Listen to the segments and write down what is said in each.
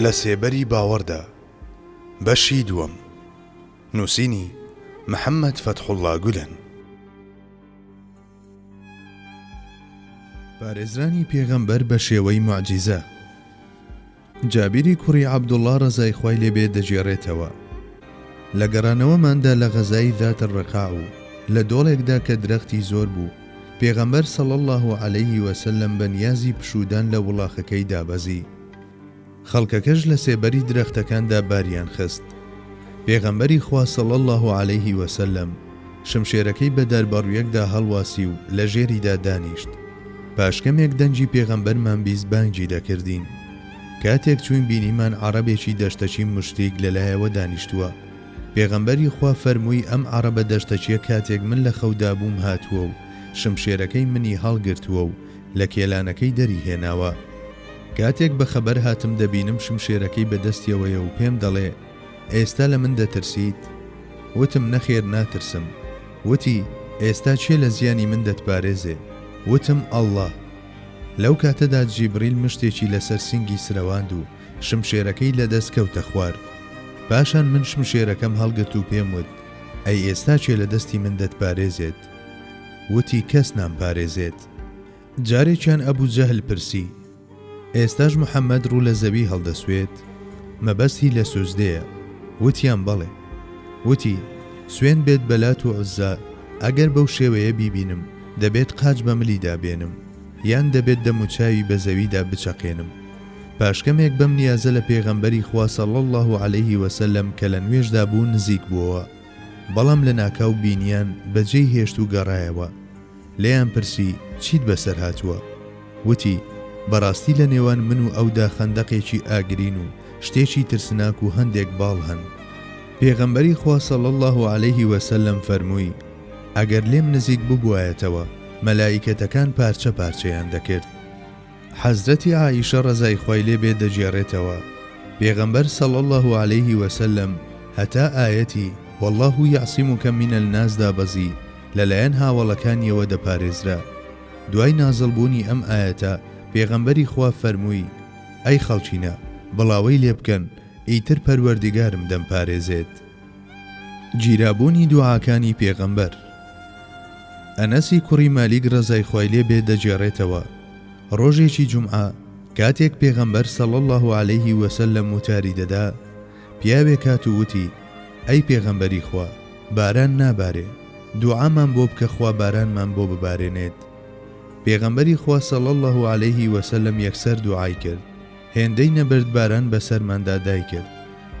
لە سێبەری باوەڕدا بەشی دووەم. نووسینی محەممەد فەتحوڵڵا گولەن. پارێزرانی پێغەمبەر بە شێوەی موعجیزە. جابیری کوڕی عەبدوڵڵا ڕەزای خوای لێبێ دەجێڕێتەوە. لە گەڕانەوەماندا لە غەزای ذات الرقاع و لە دۆڵێکدا کە درەختی زۆر بوو، پێغەمبەر صلی الله علیه وسلم بەنیازی پشودان لە وڵاخەکەی دابەزی. خەڵکەکەش لە سێبەری درەختەکاندا باریان خست. پێغەمبەری خوا صلی الله علیه وسلم شمشێرەکەی بە دەربەڕوویەکدا هەڵواسی و لە ژێریدا دانیشت. پاشکەمێک دەنجی پێغەمبەرمان بیست بانگی دەکردین. کاتێک چوین بینیمان عەرەبێکی دەشتەچی مشتێک لەلایەوە دانیشتووە. پێغەمبەری خوا فەرمووی ئەم عەرەبە دەشتەچیە کاتێک من لە خەودا بووم هاتووە و شمشێرەکەی منی هەڵگرتووە و لە کێلانەکەی دەری هێناوە. کاتێک بە خەبەر هاتم دەبینم شمشێرەکەی بەدەستیەوەیە و پێم دەڵێ ئێستا لە من دەترسیت؟ وتم نەخێر ناترسم. وتی ئێستا چێ لە زیانی من دەتپارێزێ؟ وتم ئەڵڵا. لەو کاتەدا جیبریل مشتێکی لەسەر سنگی سرەواند و شمشێرەکەی لە دەست کەوتە خوار. پاشان من شمشێرەکەم هەڵگرت و پێم وت ئەی ئێستا چێ لە دەستی من دەتپارێزێت؟ وتی کەس نامپارێزێت. جارێکیان ئەبوو جەهل پرسی ئێستاش محەممەد ڕوو لە زەوی هەڵدەسوێت؟ مەبەستی لە سوزدەیە؟ وتیان بەڵێ. وتی سوێن بێت بە لات و عوزا، ئەگەر بەو شێوەیە بیبینم دەبێت قاچ بە ملی دابێنم یان دەبێت دەموچاوی بە زەویدا بچەقێنم. پاشکەمێک بەم نیازە لە پێغەمبەری خوا صلی الله علیه وسلم کە لە نوێژدا بوو نزیک بووەوە، بەڵام لە ناکاو بینیان بەجێی هێشت و گەڕایەوە. لێیان پرسی چیت بەسەر هاتووە؟ وتی بەڕاستی لە نێوان من و ئەودا خەندەقێکی ئاگرین و شتێکی ترسناک و هەندێک باڵ هەن. پێغەمبەری خوا صلی الله علیه وسلم فەرمووی ئەگەر لێم نزیک ببوایەتەوە مەلائیکەتەکان پارچە پارچەیان دەکرد. حەزرەتی عائیشە ڕەزای خوای لێبێ دەجێڕێتەوە. پێغەمبەر صلی الله علیه وسلم هەتا ئایەتی والله یعصمک من الناس دابەزی لەلایەن هاوڵەکانیەوە دەپارێزرا. دوای نازڵبوونی ئەم ئایەتە پێغەمبەری خوا فەرمووی ئەی خەڵکینە بڵاوەی لێ بکەن ئیتر پەروەردیگارم دەمپارێزێت. گیرابوونی دوعاکانی پێغەمبەر. ئەنەسی کوڕی مالیک ڕەزای خوای لێبێ دەجێڕێتەوە. ڕۆژێکی جومعە کاتێک پێغەمبەر صلی الله علیه وسلم وتاری دەدا، پیاوێک هات و وتی ئەی پێغەمبەری خوا باران نابارێ، دوعامان بۆ بکە خوا بارانمان بۆ ببارێنێت. پێغەمبەری خوا صلی الله علیه وسلم یەکسەر دوعای کرد. هێندەی نەبرد باران بەسەرماندا دای کرد.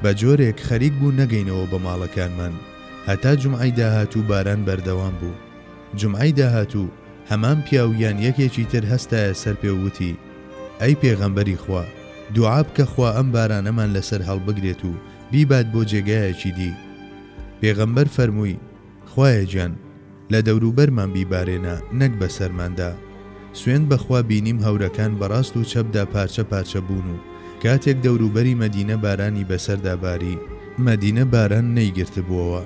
بە جۆرێک خەریک بوو نەگەینەوە بە ماڵەکانمان هەتا جومعەی داهاتوو باران بەردەوام بوو. جومعەی داهاتوو هەمان پیاویان یەکێکی تر هەستایە سەر پێوتی ئەی پێغەمبەری خوا دوعا بکە خوا ئەم بارانەمان لەسەر هەڵبگرێت و بیبات بۆ جێگایەکی دی. پێغەمبەر فەرمووی خوایە گیان لە دەوروبەرمان بیبارێنە نەک بەسەرماندا. سوێن بەخوا بینیم هەورەکان بەڕاست و چەپدا پارچە پارچە بوون و کاتێک دەوروبەری مەدینە بارانی بەسەردا باری مەدینە باران نەیگرتە بووەوە.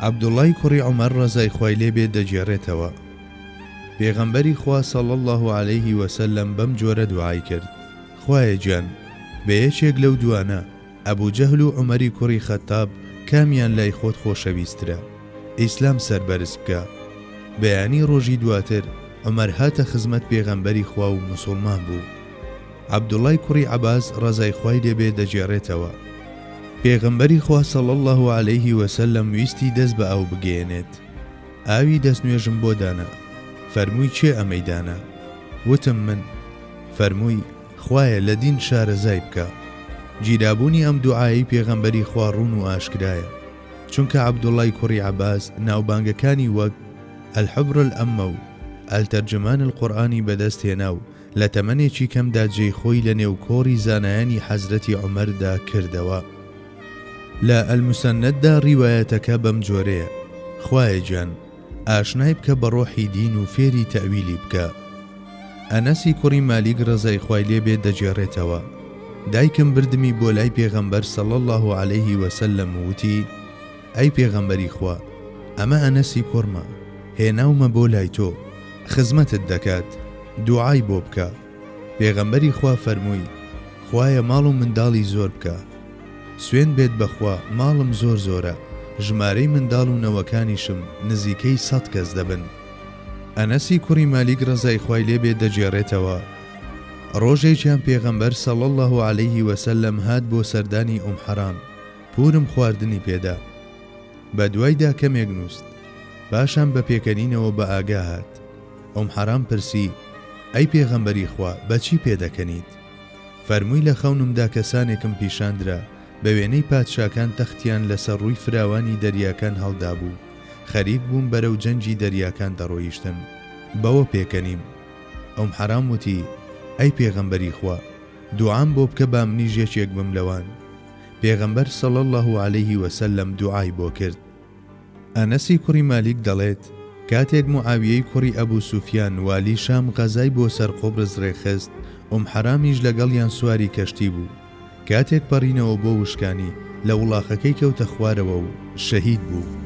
عەبدوڵڵای کوڕی عومەر ڕەزای خوای لێبێ دەجێڕێتەوە. پێغەمبەری خوا صلی الله علیه وسلم بەم جۆرە دوعای کرد خوایە گیان بە یەکێک لەو دوانە ئەبوو جەهل و عومەری کوڕی خەتاب کامیان لای خۆت خۆشەویسترە ئیسلام سەربەرز بکە. بەیانی ڕۆژی دواتر عومەر هاتە خزمەت پێغەمبەری خوا و موسڵمان بوو. عەبدوڵڵای کوڕی عەباس ڕەزای خوای لێبێ دەجێڕێتەوە. پێغەمبەری خوا صلی الله علیه وسلم ویستی دەست بە ئاو بگێنێت. ئاوی دەستنوێژم بۆ دانا. فەرمووی چێ ئەمەی دانا؟ وتم من. فەرمووی خوایە لە دین شارەزای بکە. گیرابوونی ئەم دوعایی پێغەمبەری خوا ڕوون و ئاشکرایە، چونکە عەبدوڵڵای کوڕی عەباس ناوبانگەکانی وەک الحبر الئەمە و ئەلتەرجمان القورئانی بەدەست هێنا و لە تەمەنێکی کەمدا جێی خۆی لە نێو کۆڕی زانایانی حەزرەتی عومەردا کردەوە. لە ئەلموسەنەددا ڕیوایەتەکە بەم جۆرەیە خوایە گیان ئاشنای بکە بە ڕۆحی دین و فێری تەویلی بکە. ئەنەسی کوڕی مالیک ڕەزای خوای لێبێ دەجێڕێتەوە. دایکم بردمی بۆ لای پێغەمبەر صلی الله علیه وسلم وتی ئەی پێغەمبەری خوا ئەمە ئەنەسی کوڕمە هێناومە بۆ لای تۆ خزمەتت دەکات دوعای بۆ بکە. پێغەمبەری خوا فەرمووی خوایە ماڵ و منداڵی زۆر بکە. سوێن بێت بەخوا ماڵم زۆر زۆرە، ژمارەی منداڵ و نەوەکانیشم نزیکەی 100 کەس دەبن. ئەنەسی کوڕی مالیک ڕەزای خوای لێبێ دەجێڕێتەوە. ڕۆژێکیان پێغەمبەر صلی الله علیه وسلم هات بۆ سەردانی حەرام، پورم خواردنی پێدا. بە دوایدا کەمێک نووست، پاشان بە پێکەنینەوە بە ئاگا هات. حەرام پرسی: ئەی پێغەمبەری خوا، بەچی پێدەکەنیت؟ فەرمووی: لە خەونمدا کەسانێکم پیشاندرا بە وێنەی پادشاکان تەختیان لەسەر ڕووی فراوانی دەریاکان هەڵدا بوو، خەریک بووم بەرەو جەنگی دەریاکان دەڕۆیشتن، بەوە پێکەنیم. حەرام وتی: ئەی پێغەمبەری خوا، دوعام بۆ بکە با منیش یەکێک بم لەوان. پێغەمبەر صلی الله علیه وسلم دوعای بۆ کرد. ئەنەسی کوڕی مالیک دەڵێت کاتێک معاویەی کوڕی ئەبوو سوفیان والی شام غەزای بۆ سەر قوبرس ڕێخست، حەرامیش لەگەڵیان سواری کەشتی بوو. کاتێک پەڕینەوە بۆ وشکانی، لە وڵاخەکەی کەوتە خوارەوە و شەهید بوو.